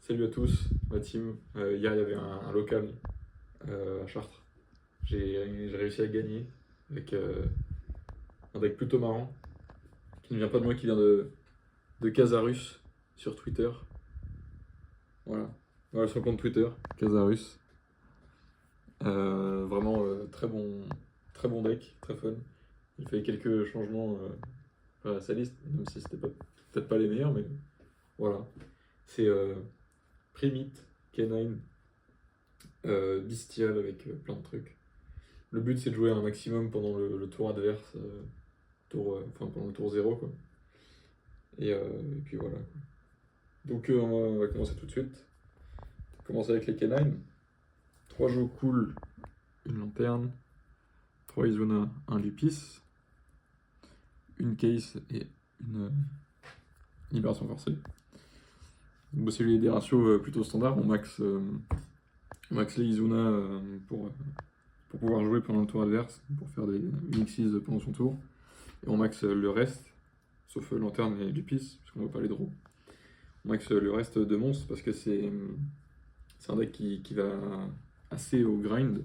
Salut à tous, ma team. Hier, il y avait un local à Chartres. J'ai réussi à gagner avec un deck plutôt marrant, qui ne vient pas de moi, qui vient de Casarus sur Twitter. Voilà. Voilà son compte Twitter, Casarus. Vraiment très bon deck, très fun. Il fait quelques changements à sa liste, même si c'était peut-être pas les meilleurs, mais voilà. C'est Primite, Canine, Bestial avec plein de trucs. Le but c'est de jouer un maximum pendant le tour adverse, enfin pendant le tour zéro quoi. Et puis voilà. Donc on va commencer tout de suite. On va commencer avec les canines. 3 jeux cool, une lanterne, 3 Izuna, un Lupis, une case et une libération forcée. Donc c'est des ratios plutôt standards. On max les Izuna pour pouvoir jouer pendant le tour adverse, pour faire des mixes pendant son tour. Et on max le reste, sauf lanterne et Lupis, parce qu'on ne va pas les draw. On max le reste de monstres parce que c'est un deck qui va assez au grind.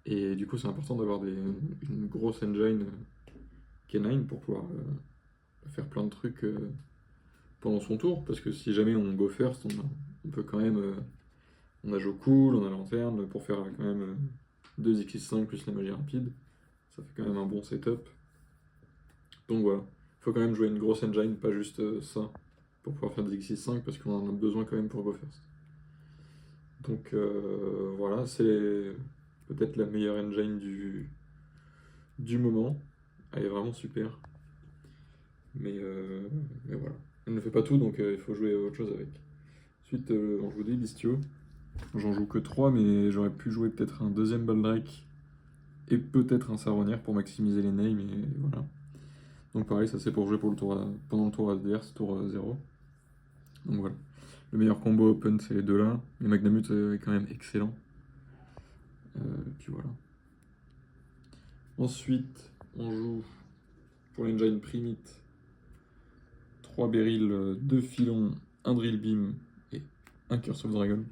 Et du coup, c'est important d'avoir une grosse engine K9 pour pouvoir faire plein de trucs pendant son tour. Parce que si jamais on go first, on peut quand même. On a Joe Cool, on a Lanterne pour faire quand même 2 X5 plus la magie rapide. Ça fait quand même un bon setup. Donc voilà. Il faut quand même jouer une grosse engine, pas juste ça, pour pouvoir faire des X5 parce qu'on en a besoin quand même pour go first. Donc voilà, c'est peut-être la meilleure engine du moment. Elle est vraiment super. Mais voilà. Elle ne fait pas tout, donc il faut jouer autre chose avec. Ensuite, on joue des bestiaux. J'en joue que 3, mais j'aurais pu jouer peut-être un deuxième Baldrake et peut-être un Saronnière pour maximiser les names, et voilà. Donc pareil, ça c'est pour jouer pendant le tour adverse, tour 0. Donc voilà. Le meilleur combo open, c'est les deux là. Le Magnamut est quand même excellent. Puis voilà. Ensuite, on joue pour l'engine Primite 3 Beryl, 2 Filons, un Drill Beam et un Curse of Dragon.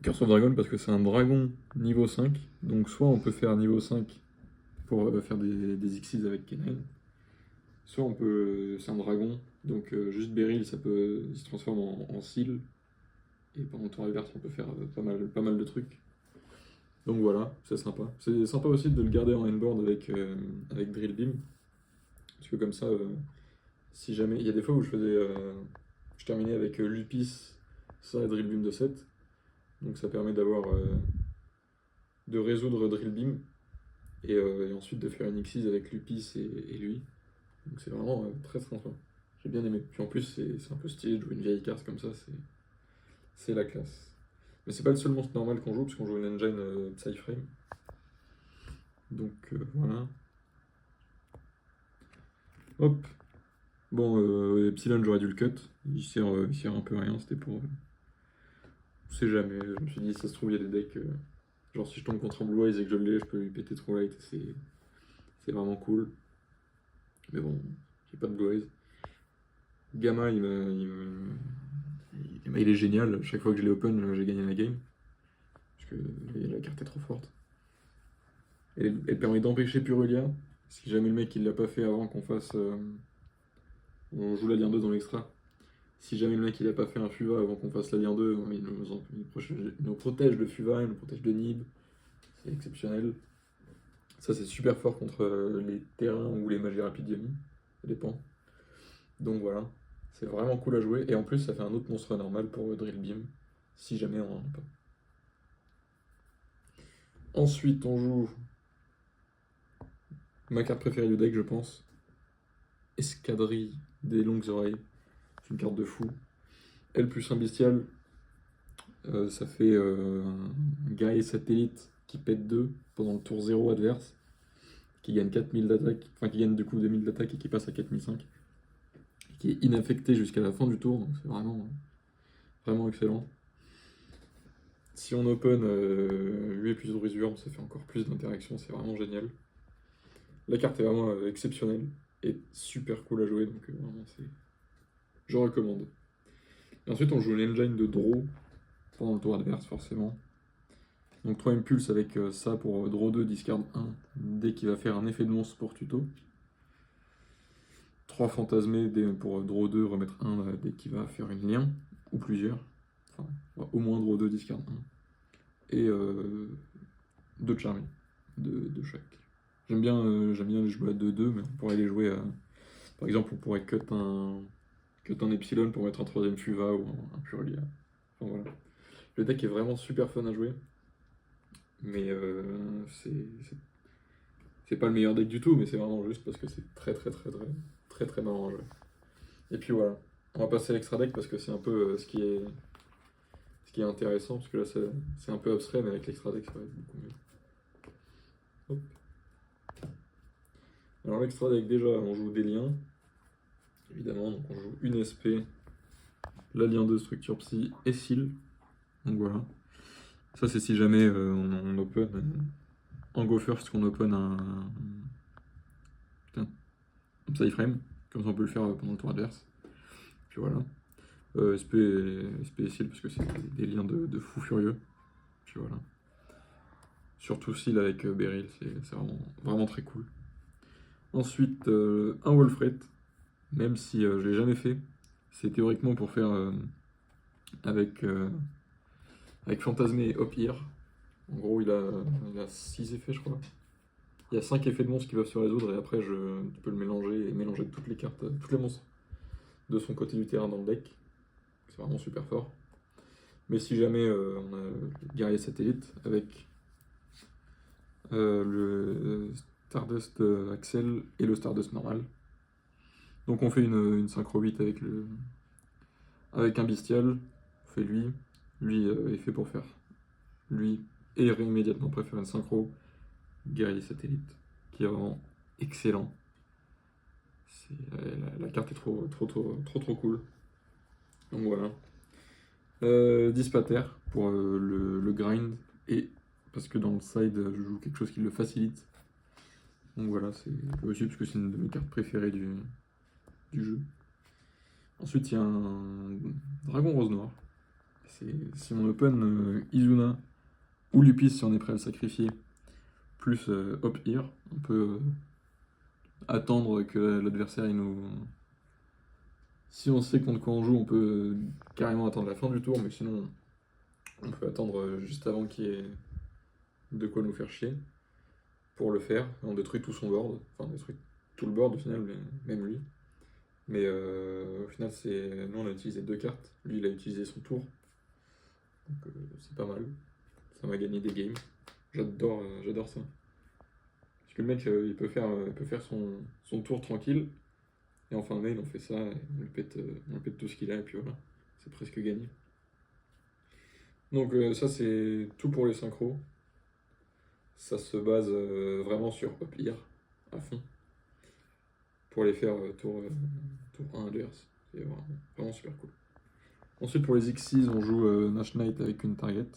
Curse of Dragon parce que c'est un dragon niveau 5. Donc soit on peut faire niveau 5 pour faire des Xyz avec Kenai, soit on peut. C'est un dragon, donc juste Beryl il se transforme en seal. Et pendant le tour adverse, on peut faire pas mal de trucs. Donc voilà, c'est sympa. C'est sympa aussi de le garder en endboard avec Drill Beam. Parce que comme ça, si jamais. Il y a des fois où je terminais avec Lupis, ça et Drill Beam de 7. Donc ça permet de résoudre Drill Beam. Et ensuite de faire une Xyz avec Lupis et lui. Donc c'est vraiment très sympa. J'ai bien aimé. Puis en plus, c'est un peu stylé de jouer une vieille carte comme ça, c'est la classe. Mais c'est pas le seul monstre normal qu'on joue, parce qu'on joue une engine Psyframe. Donc voilà. Hop. Bon, Epsilon, j'aurais dû le cut. Il sert un peu à rien, c'était pour. Je sais jamais. Je me suis dit, ça se trouve, il y a des decks. Genre, si je tombe contre un Blue Eyes et que je l'ai, je peux lui péter trop light. C'est vraiment cool. Mais bon, j'ai pas de Blue Eyes. Gamma, il est génial. Chaque fois que je l'ai open, j'ai gagné la game. Parce que la carte est trop forte. Elle permet d'empêcher Purulia. Si jamais le mec il l'a pas fait avant qu'on fasse. On joue la Lier 2 dans l'extra. Si jamais le mec il a pas fait un Fuva avant qu'on fasse la Lier 2, il nous protège de Fuva, il nous protège de Nib. C'est exceptionnel. Ça c'est super fort contre les terrains ou les magies rapides Yami. Ça dépend. Donc voilà. C'est vraiment cool à jouer. Et en plus ça fait un autre monstre normal pour Drill Beam. Si jamais on en a pas. Ensuite on joue ma carte préférée du deck je pense. Escadrille des longues oreilles. C'est une carte de fou. Elle plus un bestial, ça fait un guerrier satellite qui pète 2 pendant le tour 0 adverse, qui gagne 4000 d'attaque, enfin qui gagne du coup 2000 d'attaque et qui passe à 4005, qui est inaffecté jusqu'à la fin du tour, donc c'est vraiment excellent. Si on open 8 et plus de brisure, ça fait encore plus d'interaction, c'est vraiment génial. La carte est vraiment exceptionnelle et super cool à jouer, donc vraiment je recommande. Et ensuite, on joue l'engine de draw pendant le tour adverse, forcément. Donc 3 impulses avec ça pour draw 2, discard 1, dès qu'il va faire un effet de monstre pour tuto. 3 fantasmés pour draw 2, remettre 1 dès qu'il va faire une lien, ou plusieurs. Enfin, au moins draw 2, discard 1. Et 2 charmés de chaque. J'aime bien les jouer à 2-2, mais on pourrait les jouer à... Par exemple, on pourrait cut un epsilon pour mettre un 3ème fuva ou un purlia. Enfin, voilà. Le deck est vraiment super fun à jouer. Mais c'est pas le meilleur deck du tout, mais c'est vraiment juste parce que c'est très marrant à jouer. Et puis voilà, on va passer à l'extra deck parce que c'est un peu ce qui est intéressant, parce que là c'est un peu abstrait, mais avec l'extra deck ça va être beaucoup mieux. Hop. Alors l'extra deck, déjà on joue des liens, évidemment, donc on joue une SP, la lien de structure psy et seal, donc voilà. Ça c'est si jamais on open en go first qu'on open un psyframe, comme ça on peut le faire pendant le tour adverse. Puis voilà. SP et seal parce que c'est des liens de fou furieux. Puis voilà. Surtout seal avec Beryl, c'est vraiment très cool. Ensuite, un Wolfret, même si je l'ai jamais fait. C'est théoriquement pour faire avec Fantasmé et Hop Ear. En gros, il a 6 effets, je crois. Il y a 5 effets de monstres qui peuvent se résoudre, et après, tu peux le mélanger et mélanger toutes les cartes, toutes les monstres de son côté du terrain dans le deck. C'est vraiment super fort. Mais si jamais on a le guerrier satellite avec le Stardust Axel et le Stardust normal. Donc on fait une synchro 8 avec un bestial, on fait lui est fait pour faire lui, et immédiatement préfère une synchro guerrier satellite, qui est vraiment excellent. La carte est trop cool. Donc voilà. Dispater pour le grind, et parce que dans le side je joue quelque chose qui le facilite. Donc voilà, c'est aussi parce que c'est une de mes cartes préférées du jeu. Ensuite il y a un dragon rose noir. Si on open Izuna ou Lupis si on est prêt à le sacrifier, plus Hop Ear, on peut attendre que l'adversaire il nous... Si on sait contre quoi on joue, on peut carrément attendre la fin du tour, mais sinon on peut attendre juste avant qu'il y ait de quoi nous faire chier pour le faire. On détruit tout son board, enfin on détruit tout le board au final, même lui. Mais au final, nous on a utilisé 2 cartes, lui il a utilisé son tour. Donc c'est pas mal, ça m'a gagné des games. J'adore ça. Parce que le mec il peut faire son tour tranquille, et en fin de main on fait ça, et on lui pète tout ce qu'il a, et puis voilà, c'est presque gagné. Donc ça c'est tout pour les synchros. Ça se base vraiment sur Hop Ear à fond pour les faire tour 1 adverse. C'est vraiment super cool. Ensuite pour les Xyz on joue Nash Knight avec une target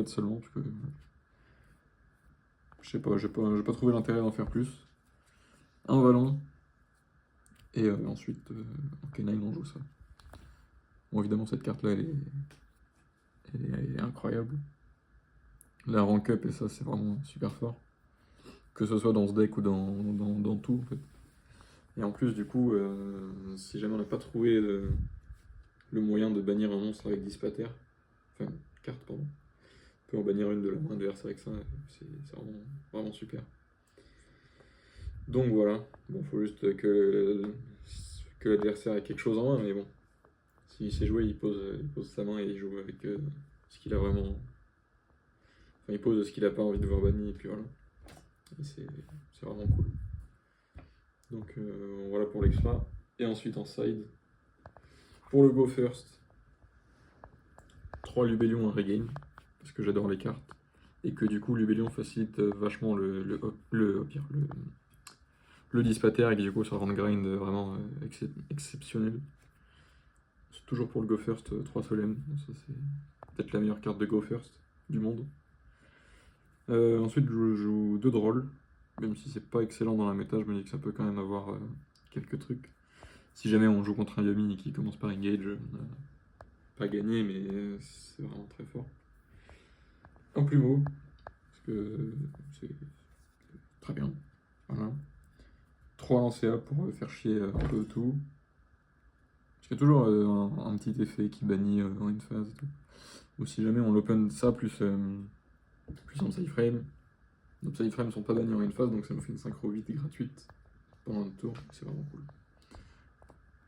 seulement, parce que je sais pas, j'ai pas trouvé l'intérêt d'en faire plus. Un Valon, et ensuite en K9 on joue ça. Bon évidemment cette carte là elle est incroyable. La rank up, et ça c'est vraiment super fort. Que ce soit dans ce deck ou dans tout en fait. Et en plus du coup, si jamais on n'a pas trouvé le moyen de bannir un monstre avec Dispater, enfin carte pardon, on peut en bannir une de la main adverse avec ça, c'est vraiment super. Donc voilà, bon faut juste que l'adversaire ait quelque chose en main, mais bon, s'il sait jouer, il pose sa main et il joue avec ce qu'il a vraiment... Enfin il pose ce qu'il a pas envie de voir banni, et puis voilà. Et c'est vraiment cool. Donc voilà pour l'extra. Et ensuite en side, pour le go first, 3 Lubellion en regain, parce que j'adore les cartes, et que du coup Lubellion facilite vachement le Dispater, et que du coup ça rend le grind vraiment exceptionnel. C'est toujours pour le go first 3 Solemn, ça c'est peut-être la meilleure carte de go first du monde. Ensuite je joue 2 drôles, même si c'est pas excellent dans la méta, je me dis que ça peut quand même avoir quelques trucs. Si jamais on joue contre un Yami qui commence par engage, pas gagner, mais c'est vraiment très fort. Un plumeau, parce que c'est très bien. Voilà. 3 lancers pour faire chier un peu tout. Parce qu'il y a toujours un petit effet qui bannit en une phase et tout. Ou si jamais on l'open ça plus un Psyframe. Nos Psyframes sont pas bannis en une phase, donc ça nous fait une synchro 8 gratuite pendant le tour, c'est vraiment cool.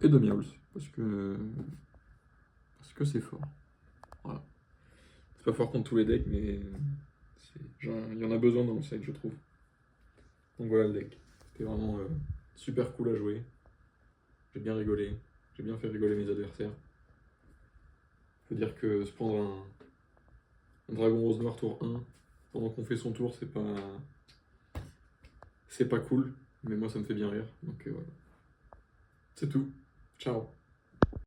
Et de Meowls, parce que c'est fort. Voilà. C'est pas fort contre tous les decks, mais il y en a besoin dans le set, je trouve. Donc voilà le deck. C'était vraiment super cool à jouer. J'ai bien rigolé. J'ai bien fait rigoler mes adversaires. Faut dire que se prendre un dragon rose noir tour 1 pendant qu'on fait son tour, c'est pas cool, mais moi ça me fait bien rire. Donc voilà. C'est tout. Ciao.